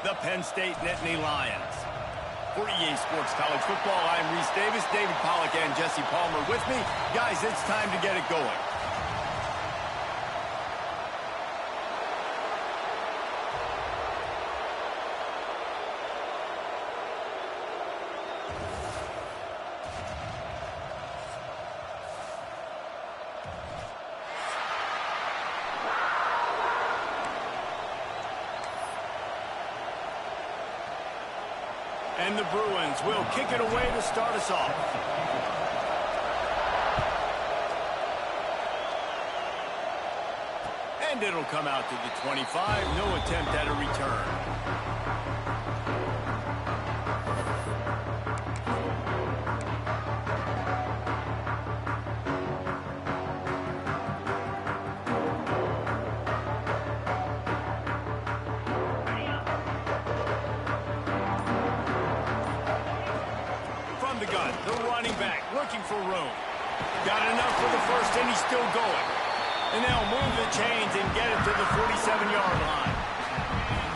the Penn State Nittany Lions. For EA Sports College Football, I'm Reese Davis, David Pollack, and Jesse Palmer with me. Guys, it's time to get it going. And the Bruins will kick it away to start us off. And it'll come out to the 25. No attempt at a return. The running back looking for room. Got enough for the first, and he's still going. And they'll move the chains and get it to the 47-yard line.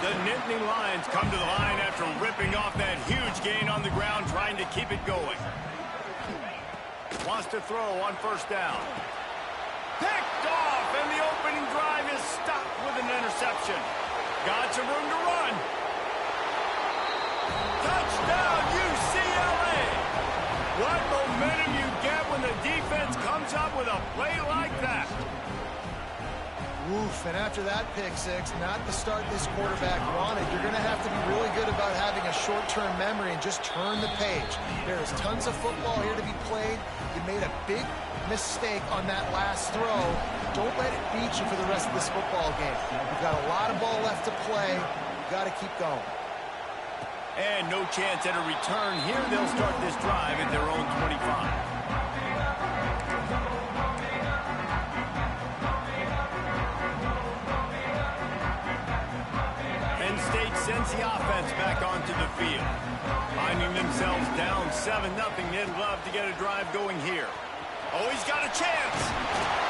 The Nittany Lions come to the line after ripping off that huge gain on the ground, trying to keep it going. Wants to throw on first down. Picked off, and the opening drive is stopped with an interception. Got some room to run. Touchdown, UCLA! What momentum you get when the defense comes up with a play like that. Oof, and after that pick six, not the start this quarterback wanted. You're going to have to be really good about having a short-term memory and just turn the page. There is tons of football here to be played. You made a big mistake on that last throw. Don't let it beat you for the rest of this football game. You've got a lot of ball left to play. You've got to keep going. And no chance at a return here. They'll start this drive at their own 25. Penn State sends the offense back onto the field. Finding themselves down 7-0. They'd love to get a drive going here. Oh, he's got a chance.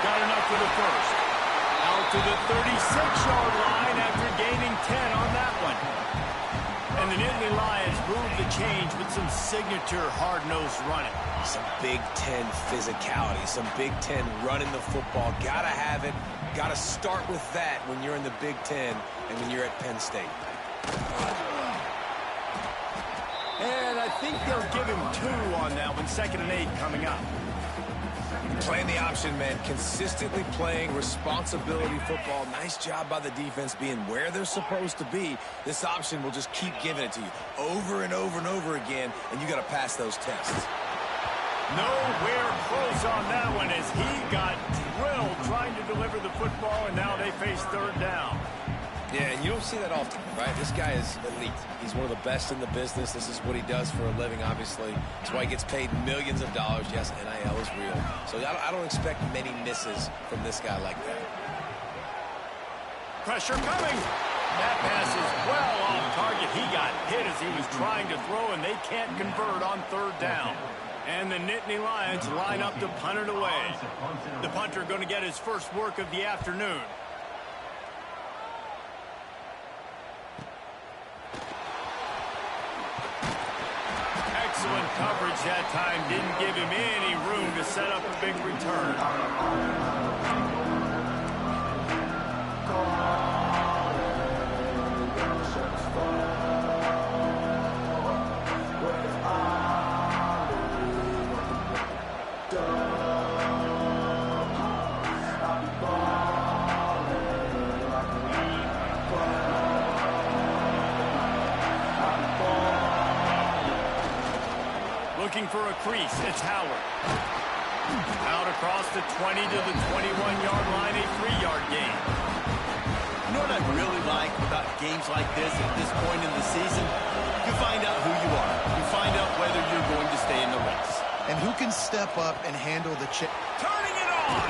Got enough for the first. Out to the 36-yard line after gaining 10 on that one. And the Nittany Lions move the change with some signature hard-nosed running. Some Big Ten physicality, some Big Ten running the football. Gotta have it. Gotta start with that when you're in the Big Ten and when you're at Penn State. And I think they'll give him 2 on that one. 2nd and 8 coming up. Playing the option, man. Consistently playing responsibility football. Nice job by the defense being where they're supposed to be. This option will just keep giving it to you over and over and over again, and you got to pass those tests. Nowhere close on that one as he got drilled trying to deliver the football, and now they face 3rd down. Yeah, and you don't see that often, right? This guy is elite. He's one of the best in the business. This is what he does for a living, obviously. That's why he gets paid millions of dollars. Yes, NIL is real. So I don't expect many misses from this guy like that. Pressure coming. That pass is well off target. He got hit as he was trying to throw, and they can't convert on 3rd down. And the Nittany Lions line up to punt it away. The punter going to get his first work of the afternoon. Excellent coverage that time. Didn't give him any room to set up a big return. Looking for a crease, it's Howard. Out across the 20 to the 21-yard line, a 3-yard gain. You know what I really like about games like this at this point in the season? You find out who you are. You find out whether you're going to stay in the race. And who can step up and handle the chip. Turning it on!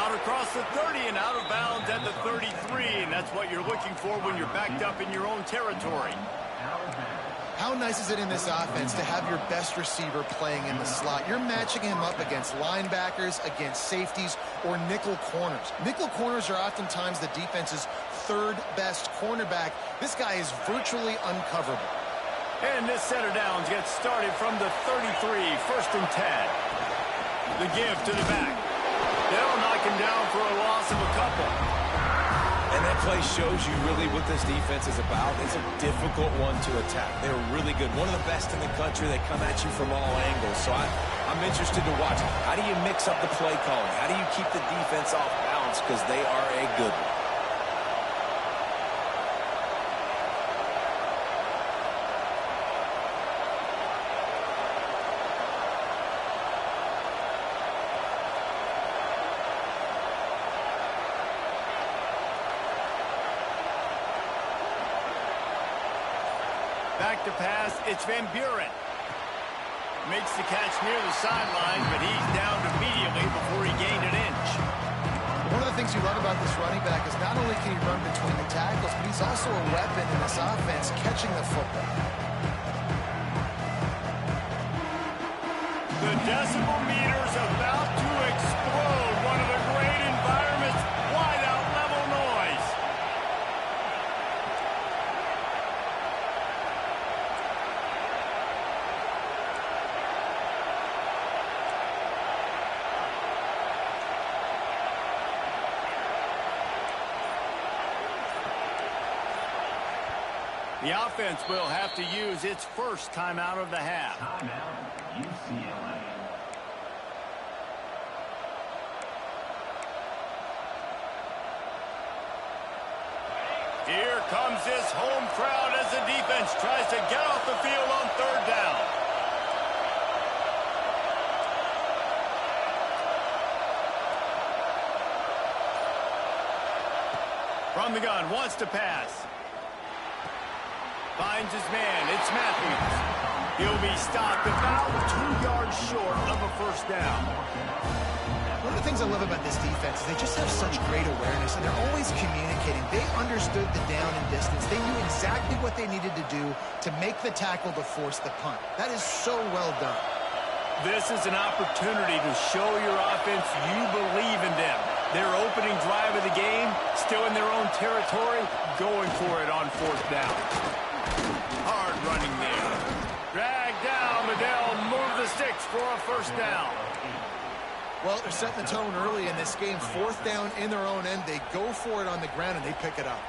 Out across the 30 and out of bounds at the 33, and that's what you're looking for when you're backed up in your own territory. How nice is it in this offense to have your best receiver playing in the slot? You're matching him up against linebackers, against safeties, or nickel corners. Nickel corners are oftentimes the defense's third best cornerback. This guy is virtually uncoverable. And this set of downs gets started from the 33, 1st and 10. The give to the back. They'll knock him down for a loss of a couple. And that play shows you really what this defense is about. It's a difficult one to attack. They're really good. One of the best in the country. They come at you from all angles. So I'm interested to watch. How do you mix up the play calling? How do you keep the defense off balance? Because they are a good one. Back to pass, it's Van Buren. Makes the catch near the sideline, but he's down immediately before he gained an inch. One of the things you love about this running back is not only can he run between the tackles, but he's also a weapon in this offense, catching the football. The decibel meter's about to explode. One of the great environments, wide-out level noise. The offense will have to use its first timeout of the half. Timeout, UCLA. Here comes this home crowd as the defense tries to get off the field on 3rd down. From the gun, wants to pass. Finds his man. It's Matthews. He'll be stopped about 2 yards short of a 1st down. One of the things I love about this defense is they just have such great awareness, and they're always communicating. They understood the down and distance. They knew exactly what they needed to do to make the tackle to force the punt. That is so well done. This is an opportunity to show your offense you believe in them. Their opening drive of the game, still in their own territory, going for it on 4th down. Hard running there. Drag down, but they'll move the sticks for a 1st down. Well, they're setting the tone early in this game. 4th down in their own end. They go for it on the ground, and they pick it up.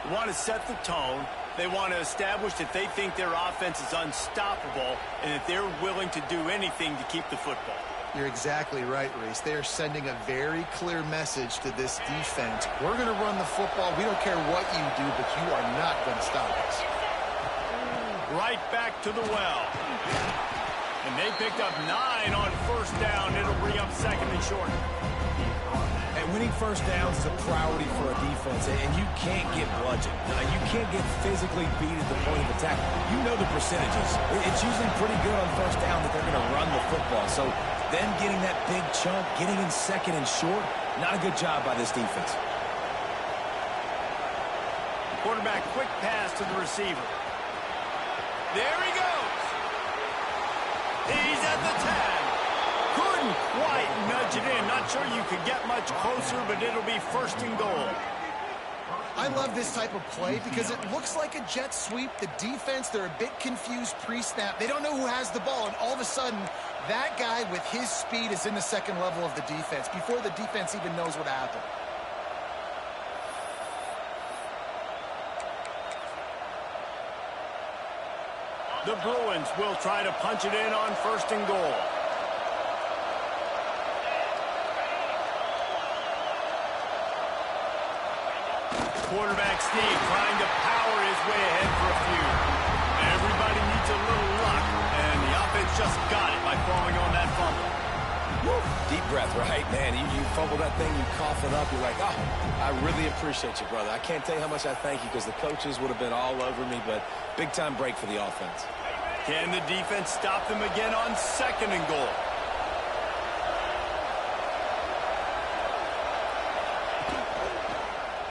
They want to set the tone. They want to establish that they think their offense is unstoppable and that they're willing to do anything to keep the football. You're exactly right, Reese. They are sending a very clear message to this defense. We're going to run the football. We don't care what you do, but you are not going to stop us. Right back to the well. And they picked up 9 on 1st down. It'll bring up 2nd and short. And winning 1st downs is a priority for a defense, and you can't get bludgeoned. You can't get physically beat at the point of attack. You know the percentages. It's usually pretty good on 1st down that they're going to run the football. So then getting that big chunk, getting in 2nd and short, not a good job by this defense. Quarterback quick pass to the receiver. There he goes. He's at the 10. Couldn't quite nudge it in. Not sure you could get much closer, but it'll be 1st and goal. I love this type of play because it looks like a jet sweep. The defense, they're a bit confused pre-snap. They don't know who has the ball, and all of a sudden, that guy with his speed is in the 2nd level of the defense before the defense even knows what happened. The Bruins will try to punch it in on 1st and goal. Quarterback Steve trying to power his way ahead for a few. Everybody needs a little luck, and the offense just got it by falling on that fumble. Woo. Deep breath, right? Man, you fumble that thing, you cough it up, you're like, oh, I really appreciate you, brother. I can't tell you how much I thank you because the coaches would have been all over me, but big-time break for the offense. Can the defense stop them again on 2nd and goal?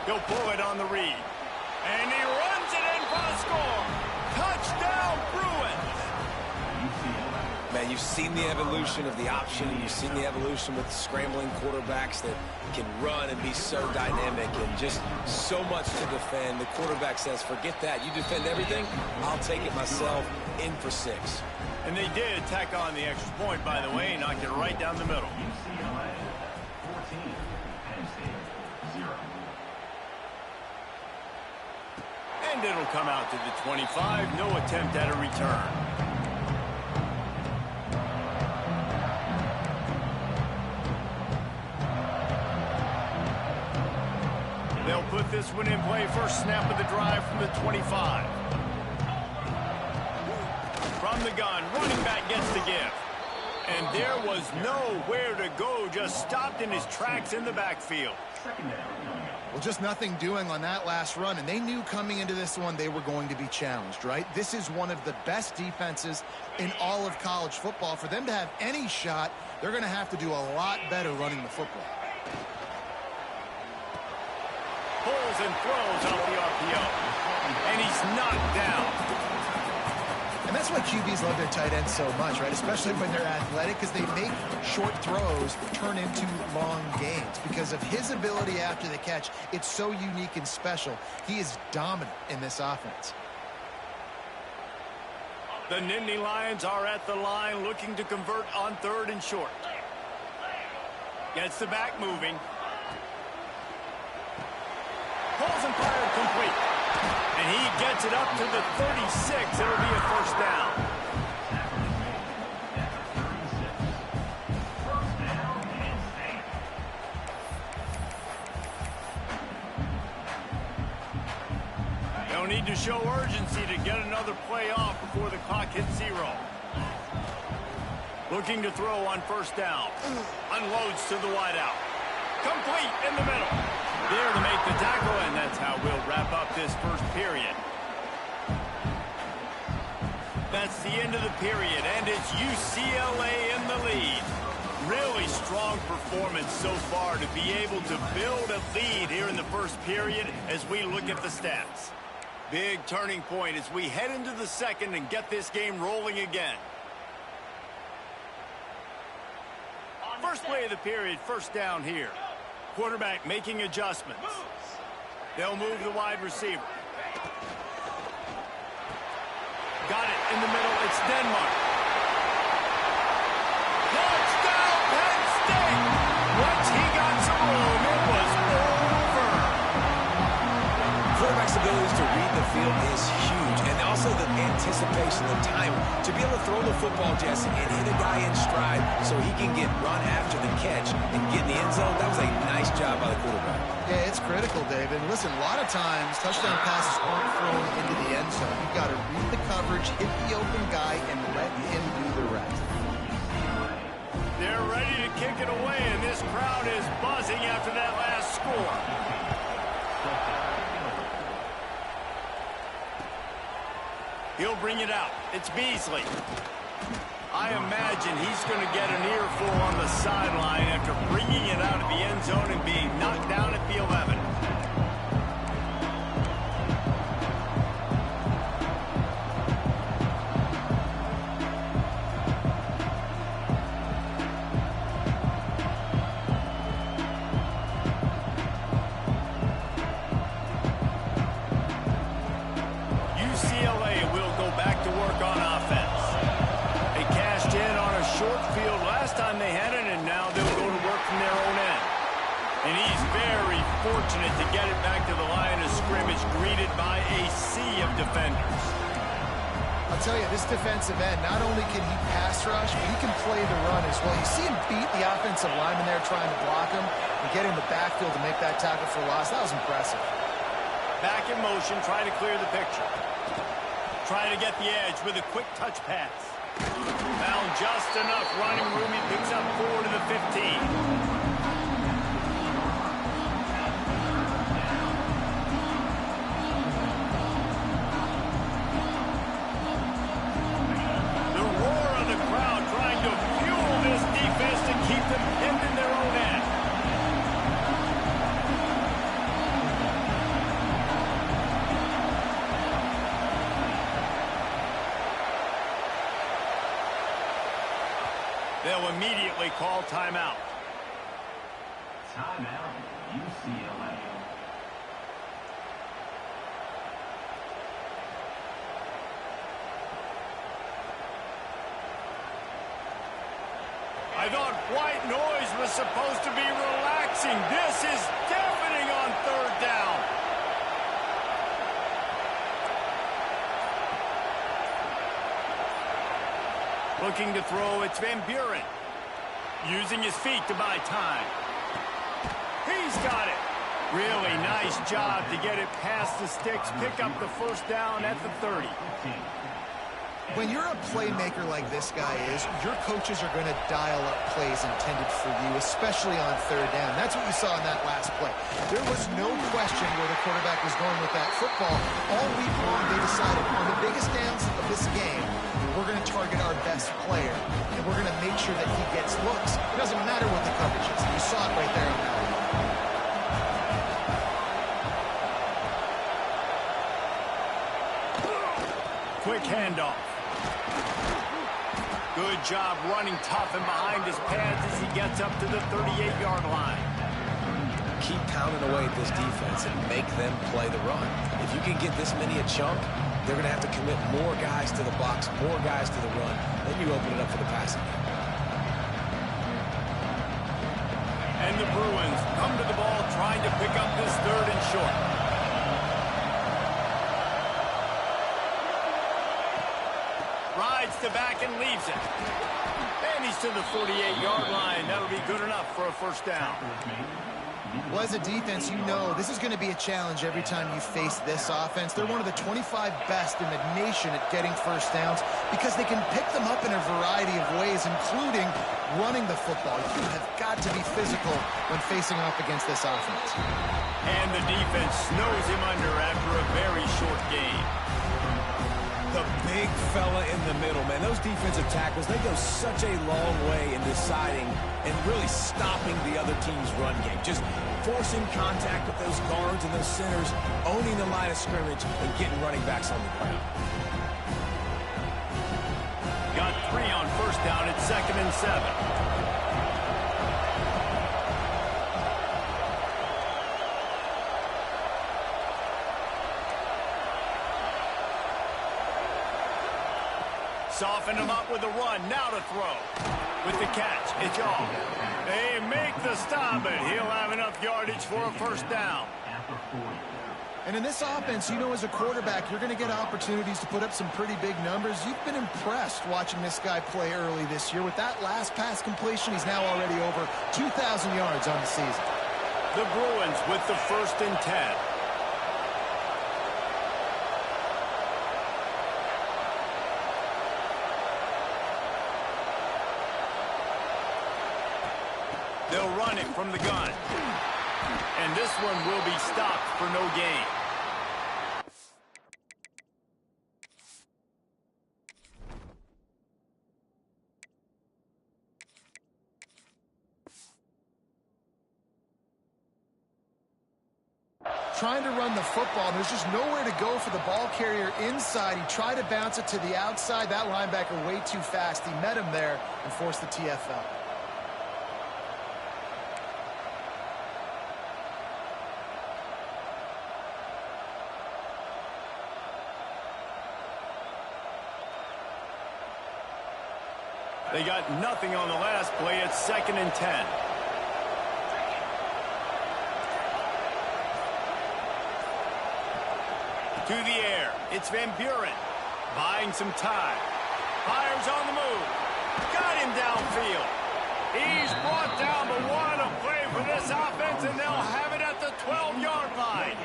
He'll pull it on the read. And he runs it in for the score. Touchdown, Bruins! Man, You've seen the evolution of the option, and you've seen the evolution with scrambling quarterbacks that can run and be so dynamic and just so much to defend. The quarterback says, forget that. You defend everything, I'll take it myself. In for 6. And they did tack on the extra point, by the way, knocked it right down the middle. UCLA 14, Penn State 0. And it'll come out to the 25. No attempt at a return. They'll put this one in play. First snap of the drive from the 25. From the gun, running back gets the give. And there was nowhere to go, just stopped in his tracks in the backfield. Well, just nothing doing on that last run, and they knew coming into this one they were going to be challenged, right? This is one of the best defenses in all of college football. For them to have any shot, they're going to have to do a lot better running the football. Pulls and throws off the RPO. And he's knocked down. And that's why QBs love their tight ends so much, right? Especially when they're athletic, because they make short throws turn into long gains. Because of his ability after the catch, it's so unique and special. He is dominant in this offense. The Nittany Lions are at the line looking to convert on 3rd and short. Gets the back moving. Pulls and fired complete. And he gets it up to the 36. It'll be a first down. They'll need to show urgency to get another play off before the clock hits 0. Looking to throw on first down. Unloads to the wideout. Complete in the middle. There to make the tackle, and that's how we'll wrap up this first period. That's the end of the period, and it's UCLA in the lead. Really strong performance so far to be able to build a lead here in the first period as we look at the stats. Big turning point as we head into the second and get this game rolling again. First play of the period, first down here. Quarterback making adjustments. They'll move the wide receiver. Got it in the middle. It's Denmark. Touchdown, Penn State! Once he got some room, it was over. Quarterback's abilities to read the field is huge, and also the anticipation, the time to be able to throw the football, Jesse, and hit a guy in stride so he can get run after the catch and get in the end zone. That was a nice job by the quarterback. Yeah, it's critical, David. Listen, a lot of times touchdown passes aren't thrown into the end zone. You've got to read the coverage, hit the open guy, and let him do the rest. They're ready to kick it away, and this crowd is buzzing after that last score. He'll bring it out. It's Beasley. I imagine he's going to get an earful on the sideline after bringing it out of the end zone and being knocked down at the 11. UCLA will go back to work on offense. They cashed in on a short field last time they had it, and now they'll go to work from their own end. And he's very fortunate to get it back to the line of scrimmage, greeted by a sea of defenders. I'll tell you, this defensive end, not only can he pass rush, but he can play the run as well. You see him beat the offensive lineman there trying to block him and get in the backfield to make that tackle for loss. That was impressive. Back in motion, trying to clear the picture. Trying to get the edge with a quick touch pass. Found just enough running room. He picks up 4 to the 15. They'll immediately call timeout. Timeout, UCLA. I thought white noise was supposed to be relaxing. This is deafening on third down. Looking to throw, it's Van Buren. Using his feet to buy time. He's got it. Really nice job to get it past the sticks. Pick up the first down at the 30. When you're a playmaker like this guy is, your coaches are going to dial up plays intended for you, especially on third down. That's what you saw in that last play. There was no question where the quarterback was going with that football. All week long, they decided on the biggest downs of this game, we're going to target our best player, and we're going to make sure that he gets looks. It doesn't matter what the coverage is. You saw it right there on that one. Quick handoff. Good job running tough and behind his pads as he gets up to the 38-yard line. Keep pounding away at this defense and make them play the run. If you can get this many a chunk, they're going to have to commit more guys to the box, more guys to the run. Then you open it up for the passing game. And the Bruins come to the ball trying to pick up this third and short. Rides the back and leaves it. And he's to the 48-yard line. That'll be good enough for a first down. Well, as a defense, you know this is going to be a challenge every time you face this offense. They're one of the 25 best in the nation at getting first downs because they can pick them up in a variety of ways, including running the football. You have got to be physical when facing off against this offense. And the defense snows him under after a very short game. The big fella in the middle, man. Those defensive tackles, they go such a long way in deciding and really stopping the other team's run game. Just forcing contact with those guards and those centers, owning the line of scrimmage, and getting running backs on the ground. Got 3 on first down at 2nd and 7. Soften him up with a run. Now to throw. With the catch, it's off. They make the stop, but he'll have enough yardage for a first down. And in this offense, you know as a quarterback, you're going to get opportunities to put up some pretty big numbers. You've been impressed watching this guy play early this year. With that last pass completion, he's now already over 2,000 yards on the season. The Bruins with the 1st and 10. They'll run it from the gun. And this one will be stopped for no gain. Trying to run the football, and there's just nowhere to go for the ball carrier inside. He tried to bounce it to the outside. That linebacker way too fast. He met him there and forced the TFL. They got nothing on the last play. It's 2nd and 10. To the air. It's Van Buren. Buying some time. Fires on the move. Got him downfield. He's brought down, but what a play for this offense, and they'll have it at the 12-yard line.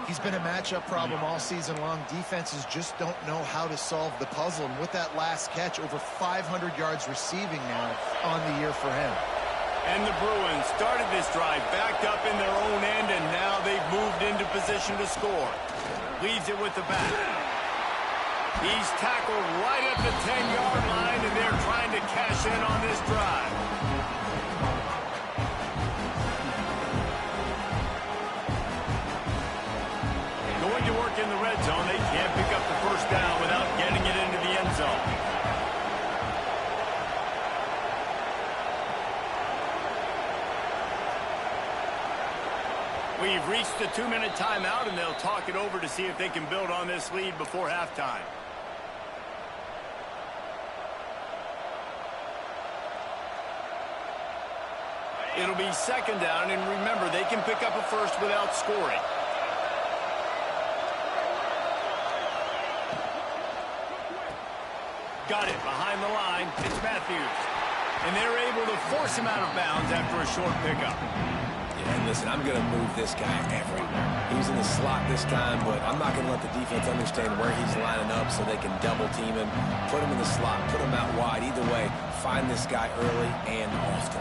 He's been a matchup problem all season long. Defenses just don't know how to solve the puzzle. And with that last catch, over 500 yards receiving now on the year for him. And the Bruins started this drive backed up in their own end, and now they've moved into position to score. Leaves it with the back. He's tackled right at the 10-yard line, and they're trying to cash in on this drive. Going to work in the red zone. They can't pick up the first down without getting it into the end zone. We've reached the 2-minute timeout, and they'll talk it over to see if they can build on this lead before halftime. It'll be second down, and remember, they can pick up a first without scoring. Got it behind the line. It's Matthews. And they're able to force him out of bounds after a short pickup. Yeah, and listen, I'm going to move this guy everywhere. He's in the slot this time, but I'm not going to let the defense understand where he's lining up so they can double team him. Put him in the slot, put him out wide. Either way, find this guy early and often.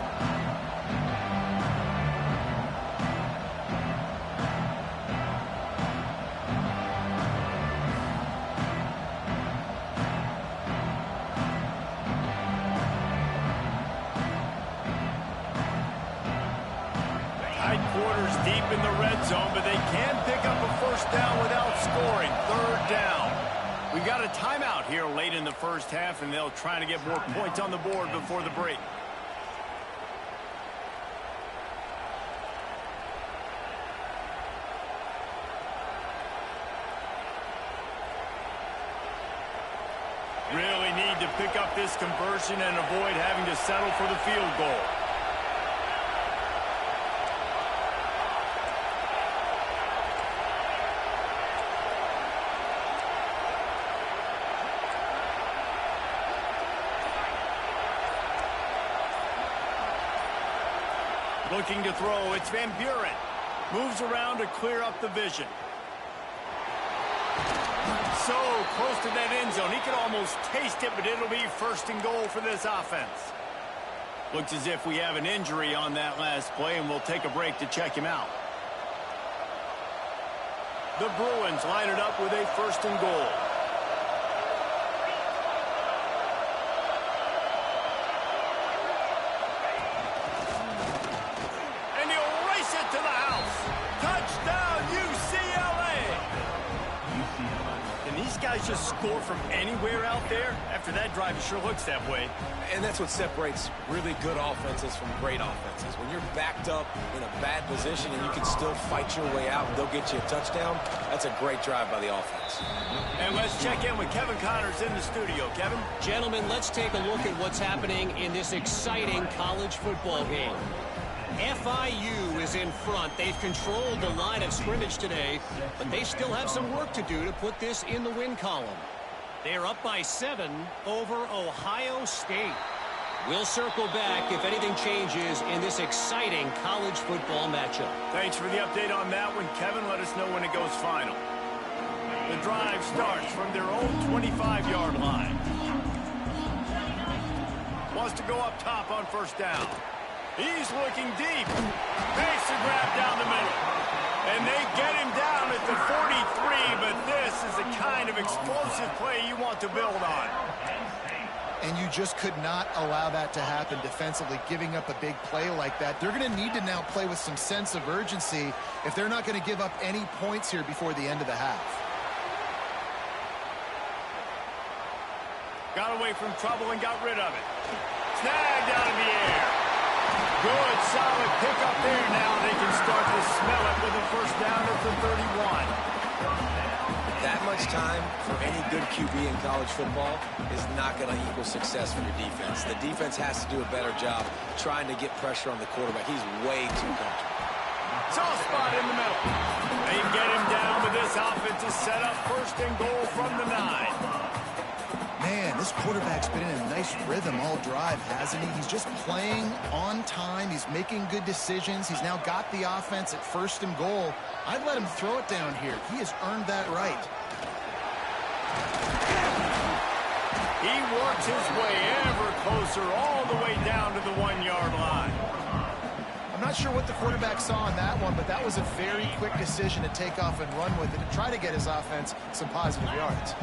Quarters deep in the red zone, but they can pick up a first down without scoring. Third down. We got a timeout here late in the first half, and they'll try to get more points on the board before the break. Really need to pick up this conversion and avoid having to settle for the field goal. Looking to throw, it's Van Buren. Moves around to clear up the vision. So close to that end zone. He could almost taste it, but it'll be first and goal for this offense. Looks as if we have an injury on that last play, and we'll take a break to check him out. The Bruins line it up with a first and goal. Just score from anywhere out there. After that drive, it sure looks that way. And that's what separates really good offenses from great offenses. When you're backed up in a bad position and you can still fight your way out and they'll get you a touchdown, that's a great drive by the offense. And let's check in with Kevin Connors in the studio. Kevin? Gentlemen, let's take a look at what's happening in this exciting college football game. FIU is in front. They've controlled the line of scrimmage today, but they still have some work to do to put this in the win column. They're up by 7 over Ohio State. We'll circle back if anything changes in this exciting college football matchup. Thanks for the update on that one, Kevin. Let us know when it goes final. The drive starts from their own 25-yard line. Wants to go up top on first down. He's looking deep. Makes the grab down the middle. And they get him down at the 43, but this is the kind of explosive play you want to build on. And you just could not allow that to happen defensively, giving up a big play like that. They're going to need to now play with some sense of urgency if they're not going to give up any points here before the end of the half. Got away from trouble and got rid of it. Snagged out of the air. Good, solid pickup there now. They can start to smell it with a first down at the 31. That much time for any good QB in college football is not going to equal success for your defense. The defense has to do a better job trying to get pressure on the quarterback. He's way too comfortable. Soft spot in the middle. They get him down, but this offense is set up first and goal from the 9. Man, this quarterback's been in a nice rhythm all drive, hasn't he? He's just playing on time. He's making good decisions. He's now got the offense at first and goal. I'd let him throw it down here. He has earned that right. He works his way ever closer all the way down to the 1-yard line. I'm not sure what the quarterback saw on that one, but that was a very quick decision to take off and run with it to try to get his offense some positive yards.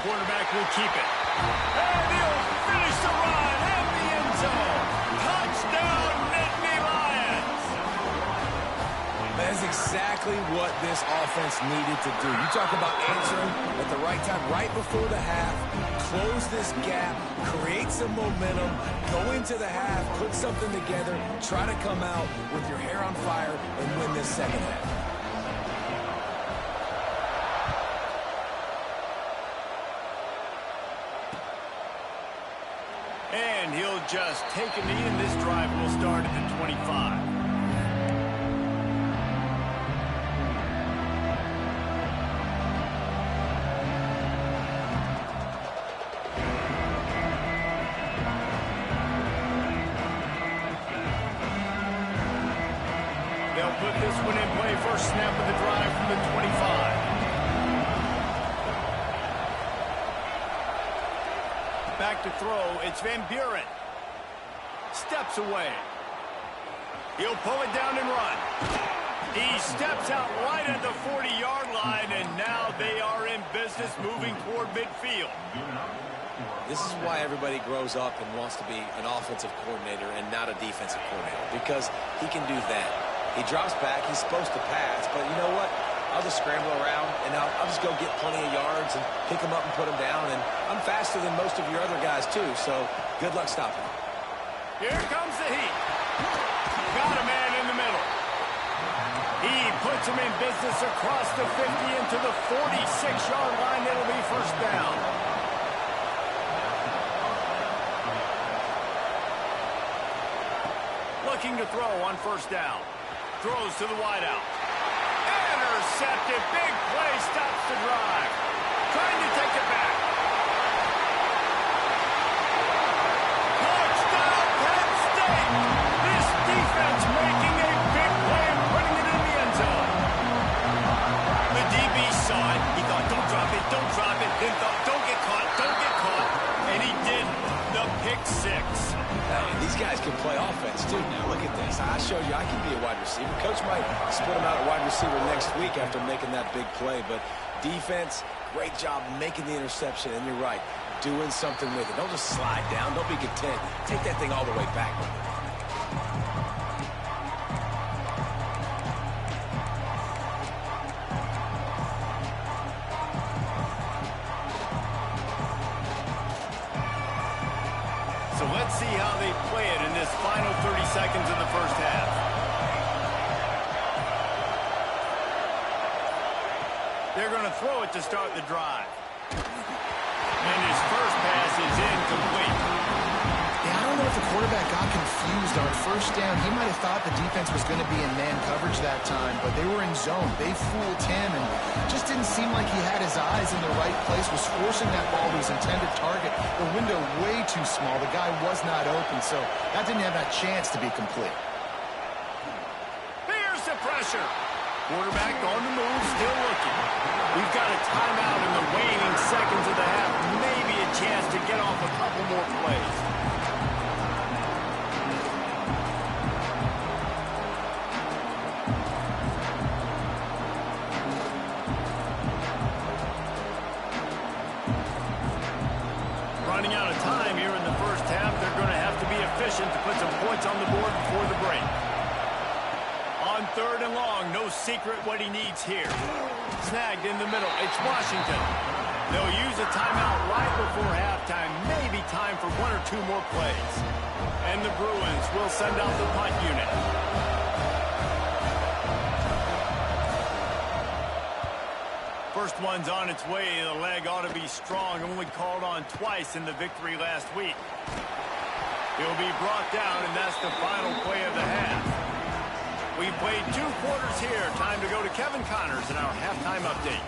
Quarterback will keep it. And he'll finish the run at the end zone. Touchdown, Nittany Lions! That's exactly what this offense needed to do. You talk about answering at the right time, right before the half, close this gap, create some momentum, go into the half, put something together, try to come out with your hair on fire and win this second half. And he'll just take a knee, and this drive will start at the 25. They'll put this one in play. First snap of the drive from the 25. Back to throw, it's Van Buren. Steps away. He'll pull it down and run. He steps out right at the 40-yard line, and now they are in business moving toward midfield. This is why everybody grows up and wants to be an offensive coordinator and not a defensive coordinator, because he can do that. He drops back, he's supposed to pass, but you know what? I'll just scramble around, and I'll just go get plenty of yards and pick them up and put them down. And I'm faster than most of your other guys, too, so good luck stopping him. Here comes the heat. Got a man in the middle. He puts him in business across the 50 into the 46-yard line. It'll be first down. Looking to throw on first down. Throws to the wideout. Intercepted. Big play. Stops the drive. Trying to take it back. Touchdown, Penn State. This defense making a big play and putting it in the end zone. The DB saw it. He thought, don't drop it, don't drop it. Then thought, don't get caught, don't get caught. And he did the pick six. These guys can play offense, too. Now, look at this. I showed you I can be a wide receiver. Coach might split him out at wide receiver next week after making that big play. But defense, great job making the interception. And you're right, doing something with it. Don't just slide down. Don't be content. Take that thing all the way back. So let's see how they play it in this final 30 seconds of the first half. They're going to throw it to start the drive. And his first pass is incomplete. Yeah, I don't know if the quarterback got confused on first down. He might have thought the defense was going to be in man coverage that time, but they were in zone. They fooled him, and just didn't seem like he had his eyes in the right place, was forcing that ball to his intended target. The window way too small. The guy was not open, so that didn't have that chance to be complete. Here's the pressure. Quarterback on the move, still looking. We've got a timeout in the waning seconds of the half. Maybe a chance to get off a couple more plays. Running out of time here in the first half. They're going to have to be efficient to put some points on the board before the break. On third and long, no secret what he needs here. Snagged in the middle. It's Washington. They'll use a timeout right before halftime. Maybe time for one or two more plays. And the Bruins will send out the punt unit. First one's on its way. The leg ought to be strong. Only called on twice in the victory last week. He'll be brought down, and that's the final play of the half. We've played 2 quarters here. Time to go to Kevin Connors in our halftime update.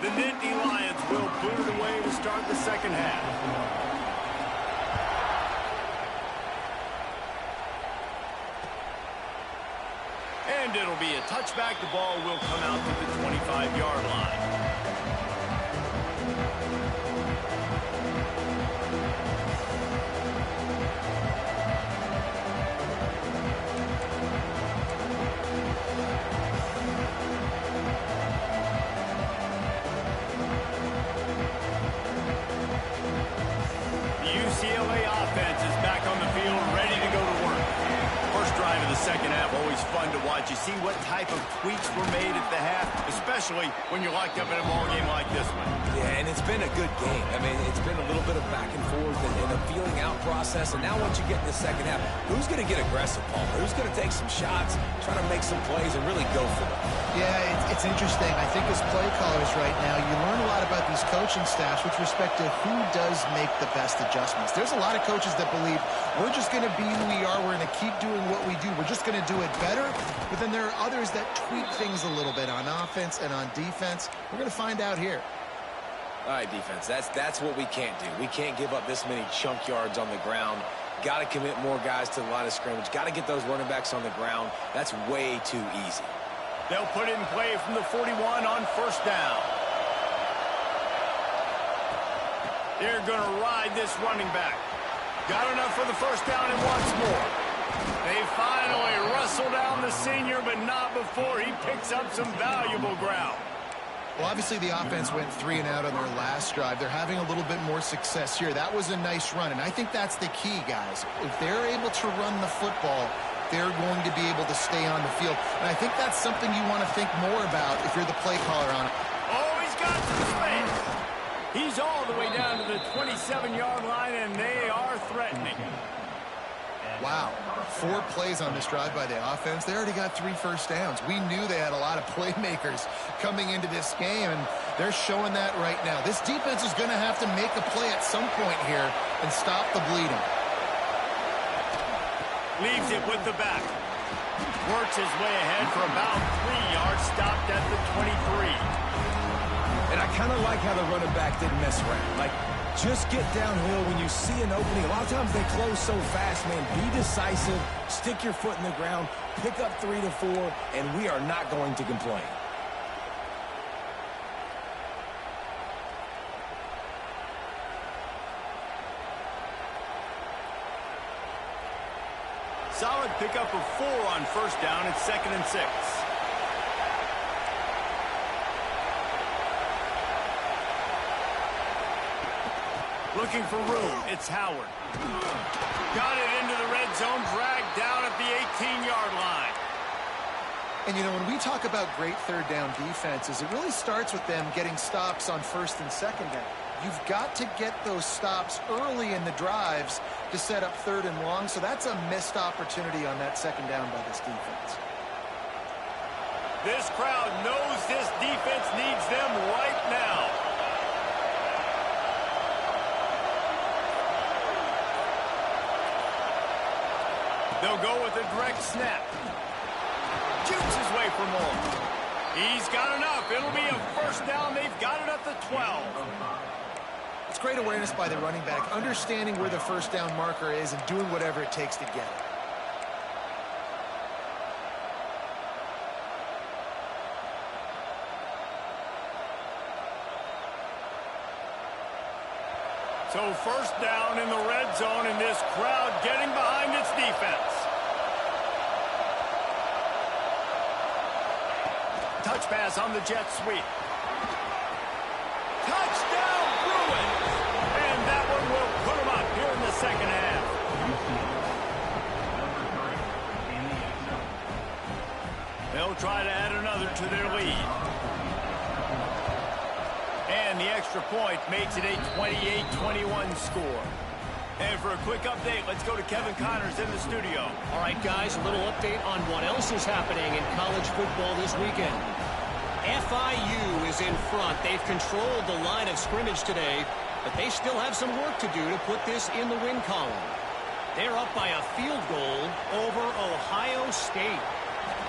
The Nittany Lions will boot it away to start the second half. And it'll be a touchback. The ball will come out to the 25-yard line. second half always fun to watch. You see what type of tweaks were made at the half, especially when you're locked up in a ball game like this one. Yeah, and it's been a good game. I mean, it's been a little bit of back and forth and a feeling out process. And now once you get in the second half, who's going to get aggressive, Paul? Who's going to take some shots, try to make some plays, and really go for it? Yeah, it's interesting. I think as play callers right now, you learn a lot about these coaching staffs with respect to who does make the best adjustments. There's a lot of coaches that believe we're just going to be who we are. We're going to keep doing what we do. We're just going to do it better. But then there are others that tweak things a little bit on offense and on defense. We're going to find out here. All right, defense, that's what we can't do. We can't give up this many chunk yards on the ground. Got to commit more guys to the line of scrimmage. Got to get those running backs on the ground. That's way too easy. They'll put it in play from the 41 on first down. They're going to ride this running back. Got enough for the first down and once more. They finally wrestle down the senior, but not before he picks up some valuable ground. Well, obviously the offense went 3 and out on their last drive. They're having a little bit more success here. That was a nice run, and I think that's the key, guys. If they're able to run the football, they're going to be able to stay on the field. And I think that's something you want to think more about if you're the play caller on it. Oh, he's got some space. He's all the way down to the 27-yard line, and they are threatening. Wow, 4 plays on this drive by the offense. They already got 3 first downs. We knew they had a lot of playmakers coming into this game, and they're showing that right now. This defense is going to have to make a play at some point here and stop the bleeding. Leaves it with the back. Works his way ahead for about 3 yards, stopped at the 23. And I kind of like how the running back didn't mess around. Like, just get downhill when you see an opening. A lot of times they close so fast, man. Be decisive, stick your foot in the ground, pick up 3 to 4, and we are not going to complain. Solid pickup of 4 on first down. It's 2nd and 6. Looking for room. It's Howard. Got it into the red zone, dragged down at the 18-yard line. And, you know, when we talk about great third down defenses, it really starts with them getting stops on first and second down. You've got to get those stops early in the drives to set up third and long, so that's a missed opportunity on that second down by this defense. This crowd knows this defense needs them right now. They'll go with a direct snap. Shoots his way for more. He's got enough. It'll be a first down. They've got it at the 12. It's great awareness by the running back, understanding where the first down marker is and doing whatever it takes to get it. So first down in the red zone, and this crowd getting behind its defense. Touch pass on the jet sweep. Touchdown Bruins! And that one will put them up here in the second half. They'll try to add another to their lead. And the extra point makes it a 28-21 score. And for a quick update, let's go to Kevin Connors in the studio. All right, guys, a little update on what else is happening in college football this weekend. FIU is in front. They've controlled the line of scrimmage today, but they still have some work to do to put this in the win column. They're up by a field goal over Ohio State.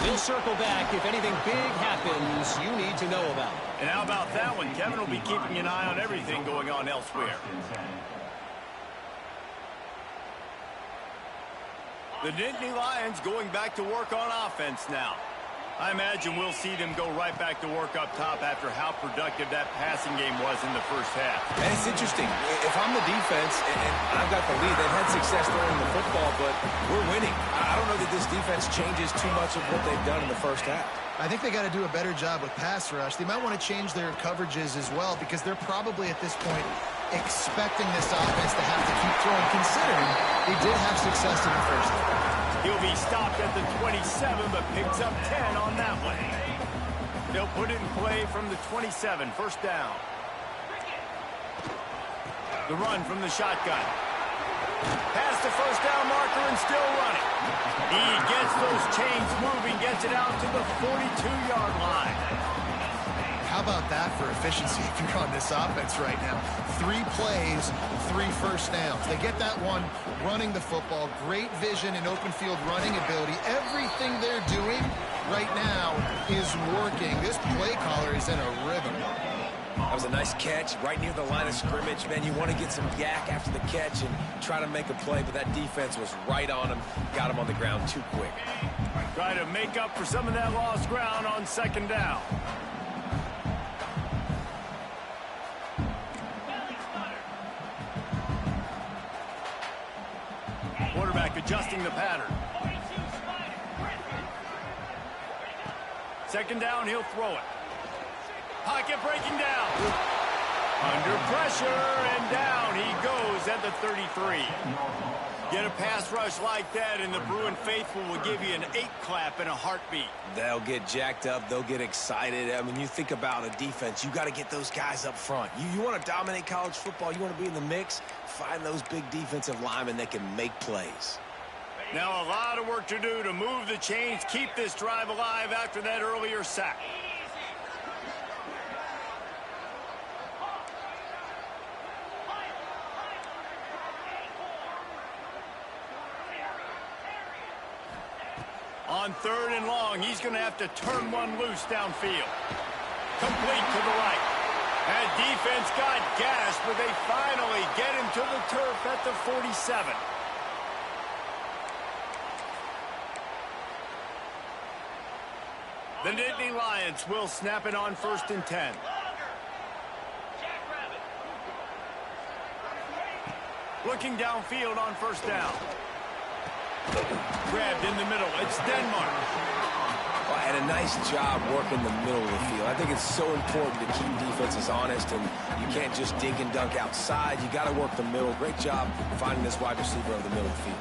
We'll circle back if anything big happens you need to know about. And how about that one? Kevin will be keeping an eye on everything going on elsewhere. The Nittany Lions going back to work on offense now. I imagine we'll see them go right back to work up top after how productive that passing game was in the first half. And it's interesting. If I'm the defense and I've got the lead, they've had success throwing the football, but we're winning. I don't know that this defense changes too much of what they've done in the first half. I think they got to do a better job with pass rush. They might want to change their coverages as well, because they're probably at this point expecting this offense to have to keep throwing, considering they did have success in the first half. He'll be stopped at the 27, but picks up 10 on that one. They'll put it in play from the 27, first down. The run from the shotgun. Past the first down marker and still running. He gets those chains moving, gets it out to the 42-yard line. How about that for efficiency if you're on this offense right now? 3 plays, 3 first downs. They get that one running the football. Great vision and open field running ability. Everything they're doing right now is working. This play caller is in a rhythm. That was a nice catch right near the line of scrimmage. Man, you want to get some yak after the catch and try to make a play, but that defense was right on him. Got him on the ground too quick. Try to make up for some of that lost ground on second down. Quarterback adjusting the pattern. Second down, he'll throw it. Pocket breaking down. Under pressure, and down he goes at the 33. Get a pass rush like that, and the Bruin faithful will give you an 8 clap in a heartbeat. They'll get jacked up. They'll get excited. I mean, you think about a defense. You got to get those guys up front. You want to dominate college football. You want to be in the mix. Find those big defensive linemen that can make plays. Now a lot of work to do to move the chains, keep this drive alive after that earlier sack. On 3rd and long, he's going to have to turn one loose downfield. Complete to the right. That defense got gashed, but they finally get him to the turf at the 47. The Nittany Lions will snap it on 1st and 10. Looking downfield on 1st down. Grabbed in the middle. It's Denmark. Well, and a nice job working the middle of the field. I think it's so important to keep defenses honest, and you can't just dig and dunk outside. You got to work the middle. Great job finding this wide receiver over the middle of the field.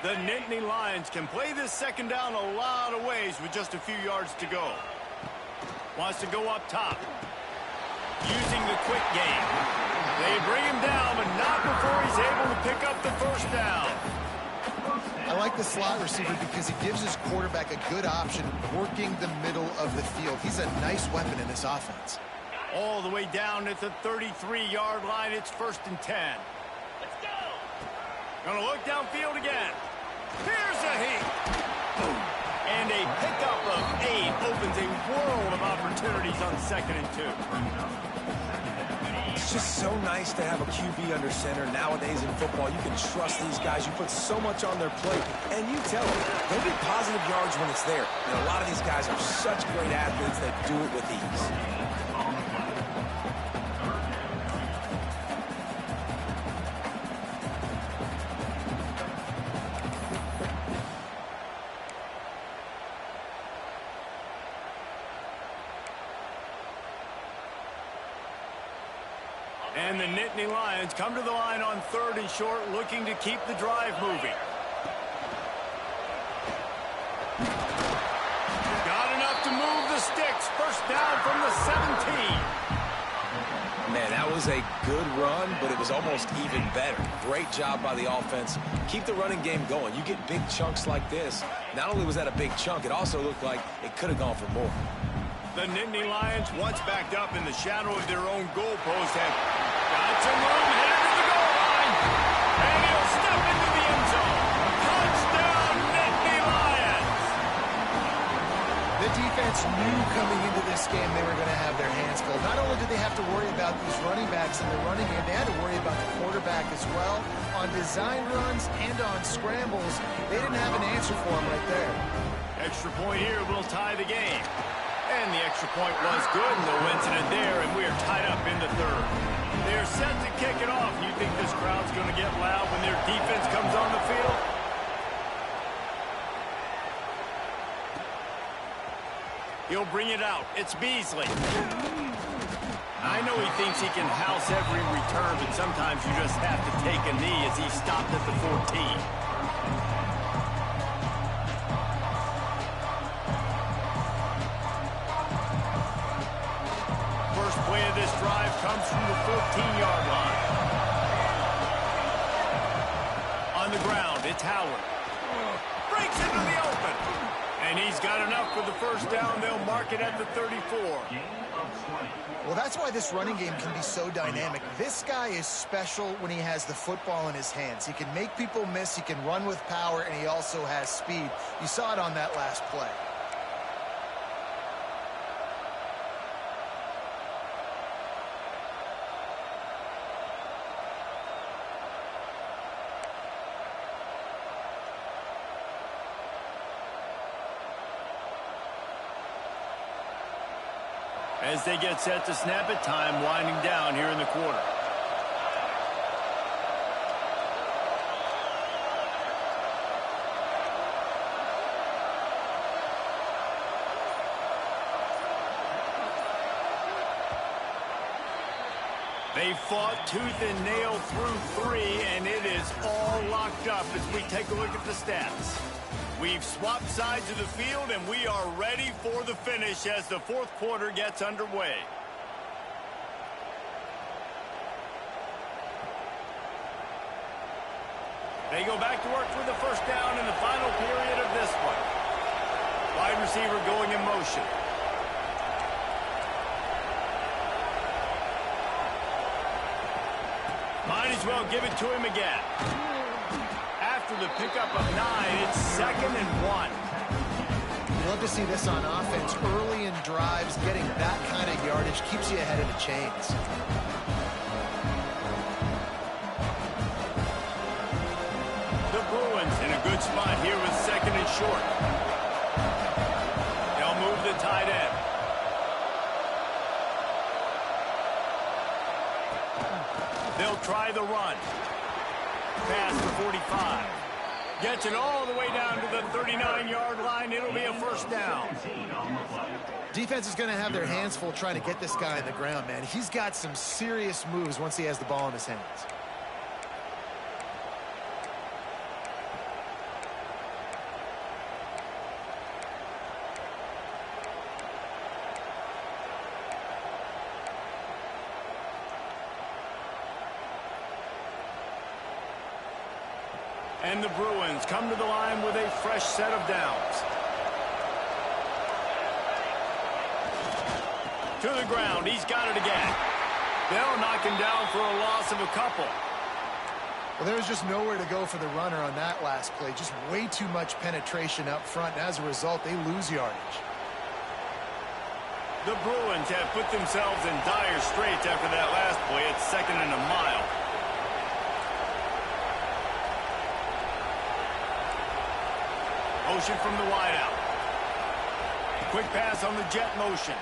The Nittany Lions can play this second down a lot of ways with just a few yards to go. Wants to go up top. Using the quick game. They bring him down, but not before he's able to pick up the first down. I like the slot receiver because he gives his quarterback a good option working the middle of the field. He's a nice weapon in this offense. All the way down at the 33-yard line. It's 1st and 10. Let's go. Gonna look downfield again. Here's a heat. And a pickup of 8 opens a world of opportunities on 2nd and 2. It's just so nice to have a QB under center. Nowadays in football, you can trust these guys. You put so much on their plate, and you tell them they'll get positive yards when it's there. And a lot of these guys are such great athletes that do it with ease. And the Nittany Lions come to the line on 3rd and short, looking to keep the drive moving. Got enough to move the sticks. First down from the 17. Man, that was a good run, but it was almost even better. Great job by the offense. Keep the running game going. You get big chunks like this. Not only was that a big chunk, it also looked like it could have gone for more. The Nittany Lions, once backed up in the shadow of their own goalpost, have got some room headed to the goal line. And he'll step into the end zone. Touchdown, Nittany Lions! The defense knew coming into this game they were going to have their hands full. Not only did they have to worry about these running backs in the running game, they had to worry about the quarterback as well. On design runs and on scrambles, they didn't have an answer for him right there. Extra point here will tie the game. And the extra point was good, no incident there, and we are tied up in the 3rd. They're set to kick it off. You think this crowd's going to get loud when their defense comes on the field? He'll bring it out. It's Beasley. I know he thinks he can house every return, but sometimes you just have to take a knee as he stopped at the 14. First play of this drive comes from the 14-yard line. On the ground, it's Howard. Breaks into the open. And he's got enough for the first down. They'll mark it at the 34. Well, that's why this running game can be so dynamic. This guy is special when he has the football in his hands. He can make people miss, he can run with power, and he also has speed. You saw it on that last play. As they get set to snap it, time winding down here in the quarter. They fought tooth and nail through 3, and it is all locked up as we take a look at the stats. We've swapped sides of the field, and we are ready for the finish as the fourth quarter gets underway. They go back to work for the first down in the final period of this one. Wide receiver going in motion. Might as well give it to him again. After the pickup of 9, it's 2nd and 1. You love to see this on offense. Early in drives, getting that kind of yardage keeps you ahead of the chains. The Bruins in a good spot here with 2nd and short. They'll move the tight end. They'll try the run. Pass for 45. Gets it all the way down to the 39-yard line. It'll be a first down. Defense is going to have their hands full trying to get this guy on the ground, man. He's got some serious moves once he has the ball in his hands. And the Bruins come to the line with a fresh set of downs. To the ground. He's got it again. They'll knock him down for a loss of a couple. Well, there was just nowhere to go for the runner on that last play. Just way too much penetration up front. And as a result, they lose yardage. The Bruins have put themselves in dire straits after that last play. It's 2nd and a mile. Motion from the wideout. Quick pass on the jet motion.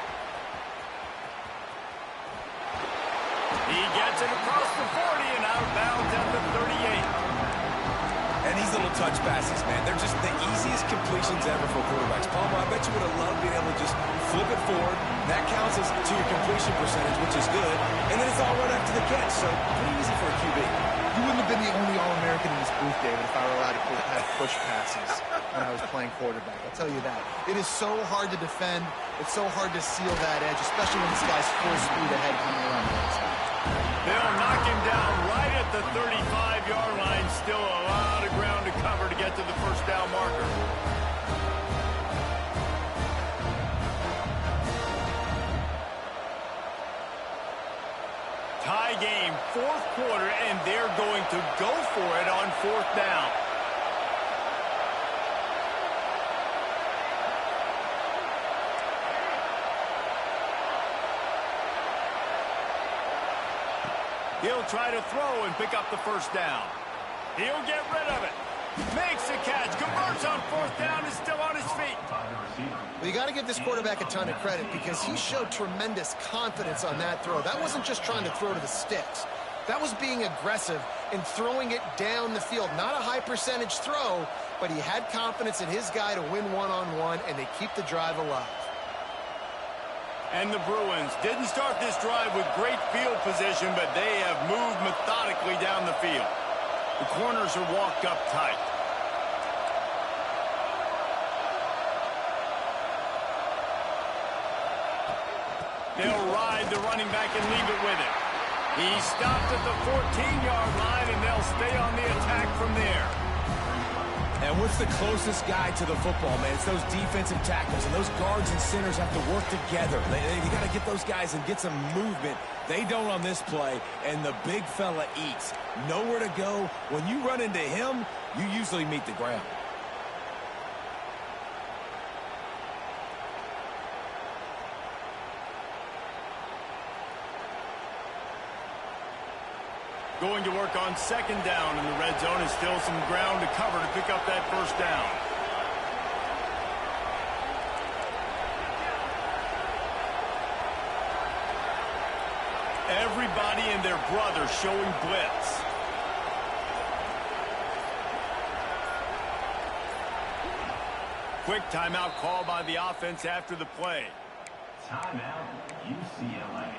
He gets it across the 40 and out of bounds at the 38. And these little touch passes, man, they're just the easiest completions ever for quarterbacks. Palmer, I bet you would have loved being able to just flip it forward. That counts as to your completion percentage, which is good. And then it's all right after the catch, so pretty easy for a QB. You wouldn't have been the only All-American in this booth, David, if I were allowed to have push passes when I was playing quarterback. I'll tell you that. It is so hard to defend. It's so hard to seal that edge, especially when this guy's full speed ahead coming around the inside. They'll knock him down right at the 35-yard line. Still a lot of ground to cover to get to the first down marker. Tie game, fourth quarter, and they're going to go for it on 4th down. He'll try to throw and pick up the first down. He'll get rid of it. Makes the catch. Converts on 4th down. Is still on his feet. Well, you got to give this quarterback a ton of credit because he showed tremendous confidence on that throw. That wasn't just trying to throw to the sticks. That was being aggressive and throwing it down the field. Not a high percentage throw, but he had confidence in his guy to win one-on-one, and they keep the drive alive. And the Bruins didn't start this drive with great field position, but they have moved methodically down the field. The corners are walked up tight. They'll ride the running back and leave it with him. He stopped at the 14-yard line, and they'll stay on the attack from there. And what's the closest guy to the football, man? It's those defensive tackles, and those guards and centers have to work together. You got to get those guys and get some movement. They don't on this play, and the big fella eats. Nowhere to go. When you run into him, you usually meet the ground. Going to work on second down in the red zone. Is still some ground to cover to pick up that first down. Everybody and their brother showing blitz. Quick timeout call by the offense after the play. Timeout, UCLA.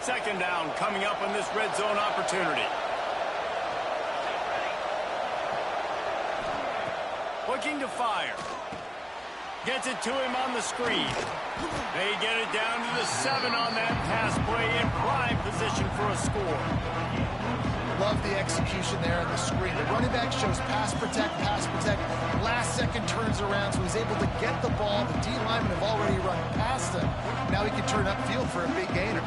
Second down coming up on this red zone opportunity. Looking to fire. Gets it to him on the screen. They get it down to the 7 on that pass play in prime position for a score. Love the execution there on the screen. The running back shows pass protect. Last second turns around, so he's able to get the ball. The D linemen have already run past him. Now he can turn upfield for a big gainer.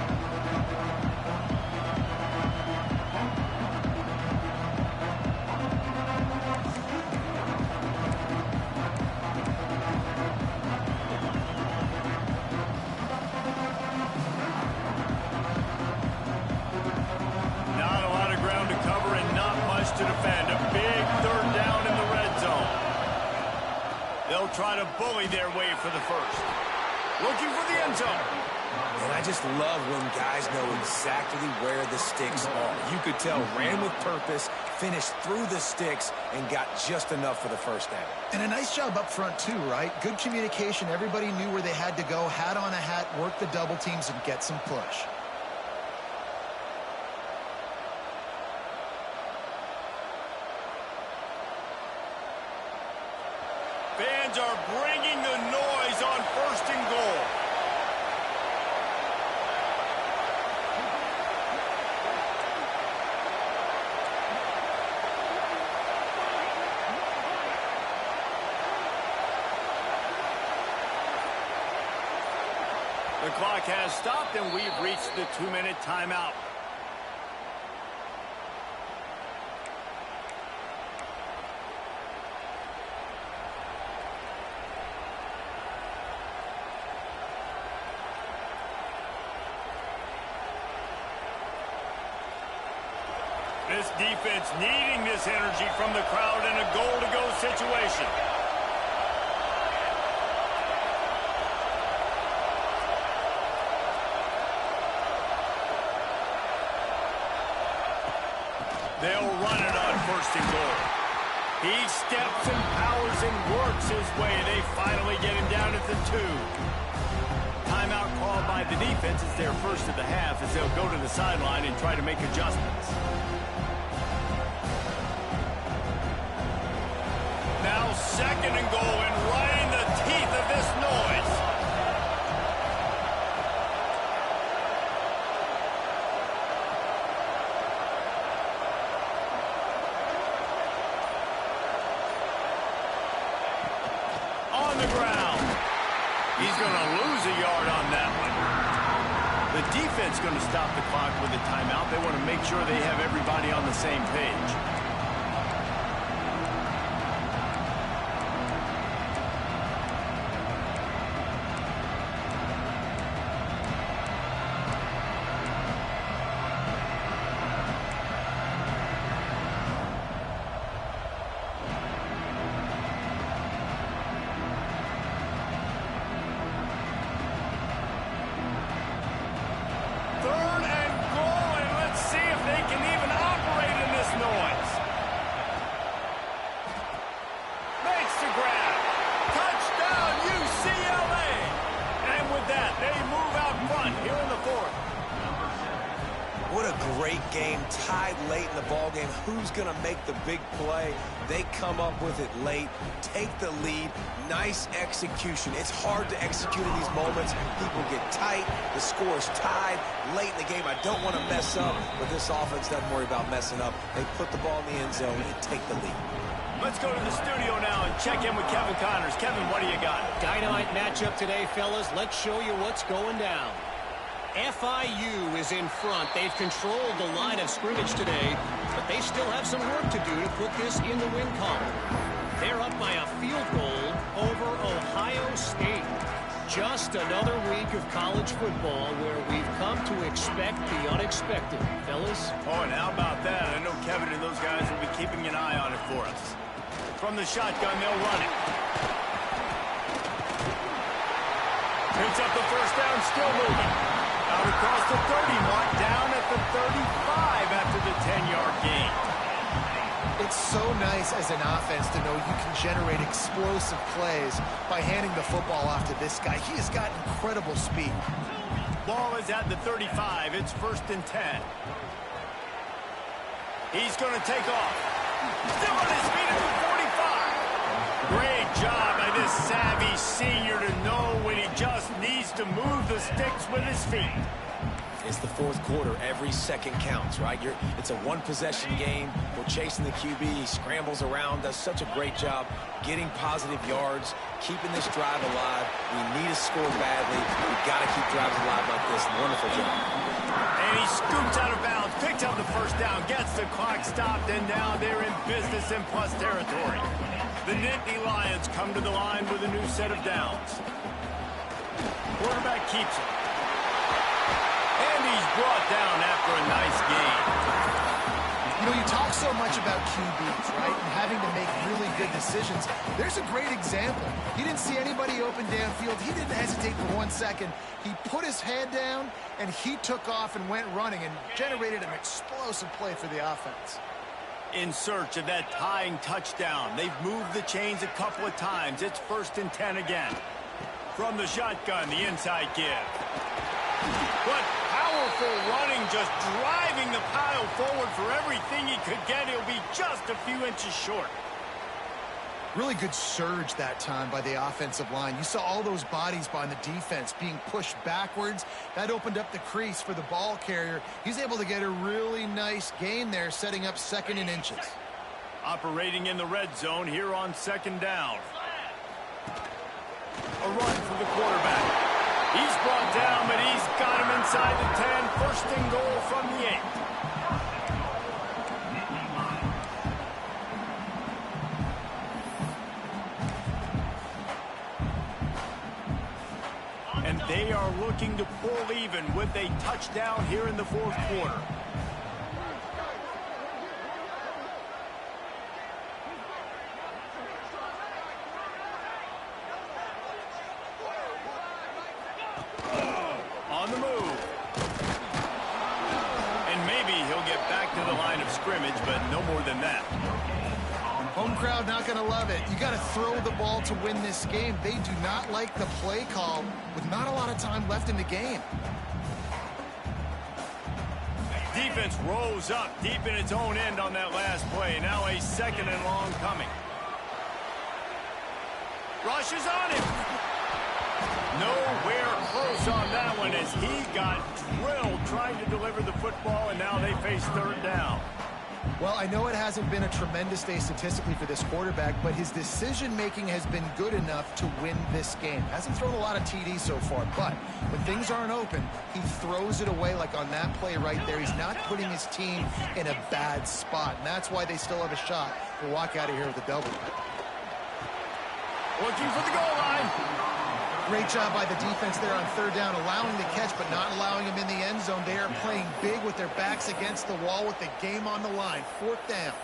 To defend. A big third down in the red zone. They'll try to bully their way for the first. Looking for the end zone. And I just love when guys know exactly where the sticks are. You could tell ran with purpose, finished through the sticks, and got just enough for the first down. And a nice job up front too, right? Good communication. Everybody knew where they had to go. Hat on a hat, work the double teams, and get some push. Fans are bringing the noise on first and goal. The clock has stopped, and we've reached the 2-minute timeout. This defense needing this energy from the crowd in a goal-to-go situation. They'll run it on first and goal. He steps and powers and works his way. They finally get him down at the 2. Timeout called by the defense is their first of the half as they'll go to the sideline and try to make adjustments. Now second and goal, and right in the teeth of this noise. On the ground. He's going to lose a yard on that one. The defense going to stop the clock with a timeout. They want to make sure they have everybody on the same page. Third and goal, who's going to make the big play. They come up with it late, take the lead. Nice execution. It's hard to execute in these moments. People get tight. The score is tied late in the game. I don't want to mess up, but this offense doesn't worry about messing up. They put the ball in the end zone and take the lead. Let's go to the studio now and check in with Kevin Connors. Kevin, what do you got? Dynamite matchup today, fellas. Let's show you what's going down. FIU is in front. They've controlled the line of scrimmage today, but they still have some work to do to put this in the win column. They're up by a field goal over Ohio State. Just another week of college football where we've come to expect the unexpected, fellas. Oh, and how about that? I know Kevin and those guys will be keeping an eye on it for us. From the shotgun, they'll run it. Picks up the first down, still moving. Out across the 30 mark, down at the 35 after the 10-yard gain. It's so nice as an offense to know you can generate explosive plays by handing the football off to this guy. He has got incredible speed. Ball is at the 35. It's 1st and 10. He's going to take off. Still on his feet at the 45. Great job by this savvy senior to know when he just needs to move the sticks with his feet. It's the fourth quarter. Every second counts, right? It's a one-possession game. We're chasing the QB. He scrambles around, does such a great job getting positive yards, keeping this drive alive. We need a score badly. We've got to keep drives alive like this. Wonderful job. And he scoops out of bounds, picks up the first down, gets the clock stopped, and now they're in business in plus territory. The Nittany Lions come to the line with a new set of downs. Quarterback keeps it. And he's brought down after a nice gain. You know, you talk so much about QBs, right, and having to make really good decisions. There's a great example. He didn't see anybody open downfield. He didn't hesitate for 1 second. He put his head down, and he took off and went running and generated an explosive play for the offense. In search of that tying touchdown. They've moved the chains a couple of times. It's 1st and 10 again. From the shotgun, the inside give. What powerful running, just driving the pile forward for everything he could get. He'll be just a few inches short. Really good surge that time by the offensive line. You saw all those bodies behind the defense being pushed backwards. That opened up the crease for the ball carrier. He's able to get a really nice gain there, setting up 2nd and inches. Operating in the red zone here on 2nd down. A run for the quarterback. He's brought down, but he's got him inside the 10. 1st and goal from the 8. And they are looking to pull even with a touchdown here in the 4th quarter. On the move. And maybe he'll get back to the line of scrimmage, but no more than that. Home crowd not going to love it. You got to throw the ball to win this game. They do not like the play call with not a lot of time left in the game. Defense rose up deep in its own end on that last play. Now a 2nd and long coming. Rushes on him. Nowhere close on that one as he got drilled trying to deliver the football, and now they face 3rd down. Well, I know it hasn't been a tremendous day statistically for this quarterback, but his decision-making has been good enough to win this game. Hasn't thrown a lot of TDs so far, but when things aren't open, he throws it away like on that play right there. He's not putting his team in a bad spot, and that's why they still have a shot to walk out of here with a W. Looking for the goal line. Great job by the defense there on 3rd down, allowing the catch but not allowing him in the end zone. They are playing big with their backs against the wall with the game on the line. 4th down.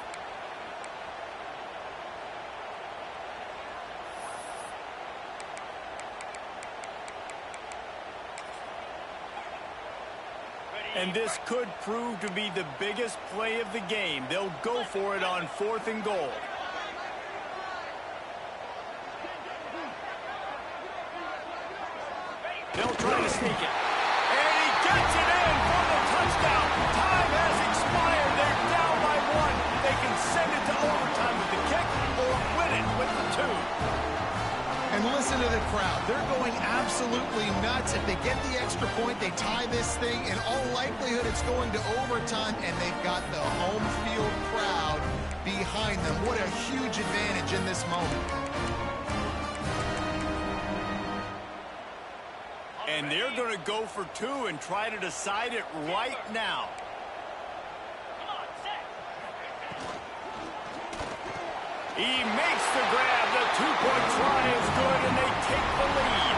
And this could prove to be the biggest play of the game. They'll go for it on 4th and goal. They'll try to sneak it. And he gets it in for the touchdown. Time has expired. They're down by 1. And listen to the crowd. They're going absolutely nuts. If they get the extra point, they tie this thing. In all likelihood, it's going to overtime, and they've got the home field crowd behind them. What a huge advantage in this moment. And they're going to go for two and try to decide it right now. He makes the grab. The two-point try is good, and they take the lead.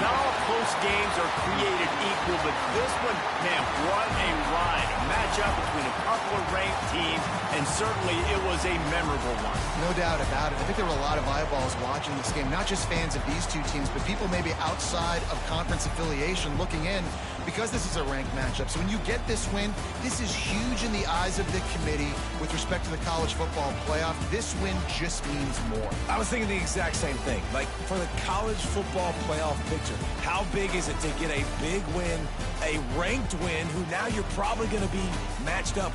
Not all close games are created equal, but this one, man, what a ride. A matchup between a couple of ranked teams, and certainly it was a memorable one. No doubt about it. I think there were a lot of eyeballs watching this game, not just fans of these two teams, but people maybe outside of conference affiliation looking in because this is a ranked matchup. So when you get this win, this is huge in the eyes of the committee with respect to the college football playoff. This win just means more. I was thinking the exact same thing. Like, for the college football playoff picture, how big is it to get a big win, a ranked win, who now you're probably going to be matched up